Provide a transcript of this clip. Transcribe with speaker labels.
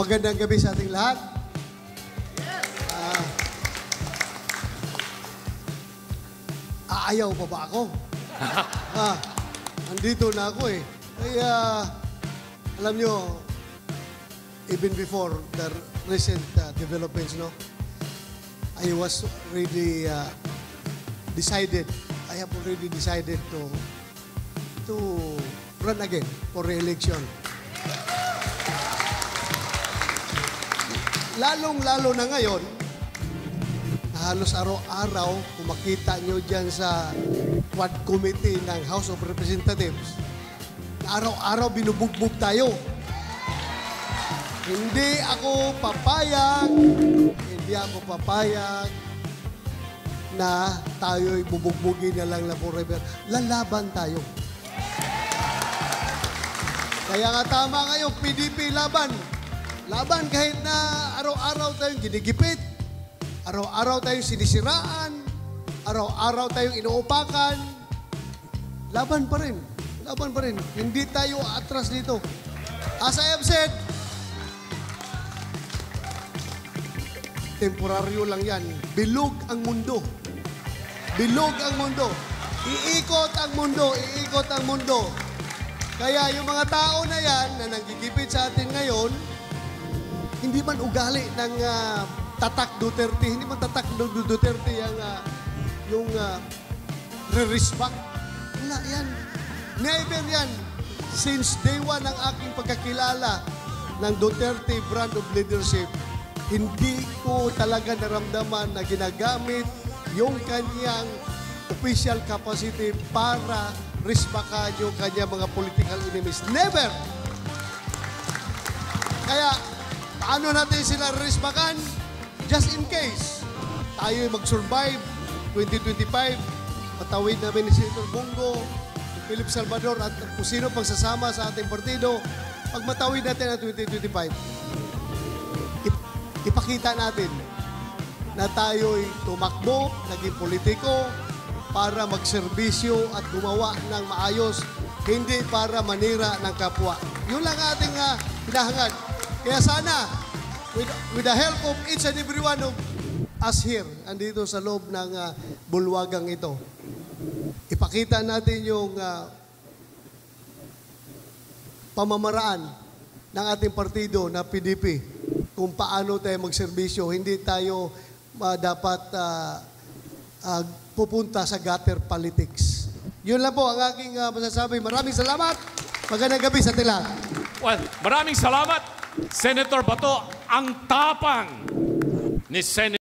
Speaker 1: Magandang gabi sa ating lahat. Aayaw pa ba ako? Andito na ako eh. Kaya, alam nyo, even before the recent developments, no? I was really decided, I have already decided to run again for re-election. Lalong-lalo na ngayon, halos araw-araw, kung makita nyo dyan sa Quad Committee ng House of Representatives, araw-araw binubugbog tayo. Hindi ako papayag na tayo'y bubugbugin na lang na forever. Lalaban tayo. Kaya nga tama kayo, PDP laban. Laban kahit na araw-araw tayong ginigipit, araw-araw tayong sinisiraan, araw-araw tayong inuupakan. Laban pa rin. Laban pa rin. Hindi tayo atras dito. As I have said, temporaryo lang yan. Bilog ang mundo. Bilog ang mundo. Iikot ang mundo. Iikot ang mundo. Kaya yung mga tao na yan na nanggigipit sa atin ngayon, hindi man ugali ng tatak Duterte, hindi man tatak Duterte yung re-respect. Wala yan. Never yan. Since day one ng aking pagkakilala ng Duterte brand of leadership, hindi ko talaga naramdaman na ginagamit yung kanyang official capacity para respakan yung kanyang mga political enemies. Never! Kaya, paano natin sila respakan? Just in case, tayo mag-survive 2025, patawid namin ni Senator Bongo, si Philip Salvador, at kung sino pang sasama sa ating partido, pag matawid natin ang 2025, ipakita natin na tayo'y tumakbo, naging politiko, para magserbisyo at gumawa ng maayos, hindi para manira ng kapwa. Yun lang ating hinahangad. Kaya sana, with the help of each and every one of us here, andito sa loob ng bulwagang ito, ipakita natin yung pamamaraan ng ating partido na PDP kung paano tayo magserbisyo. Hindi tayo dapat pupunta sa gutter politics. Yun lang po ang aking masasabi. Maraming salamat. Magandang gabi sa ating lahat.
Speaker 2: Well, maraming salamat, Senator Bato. Ang tapang ni Senator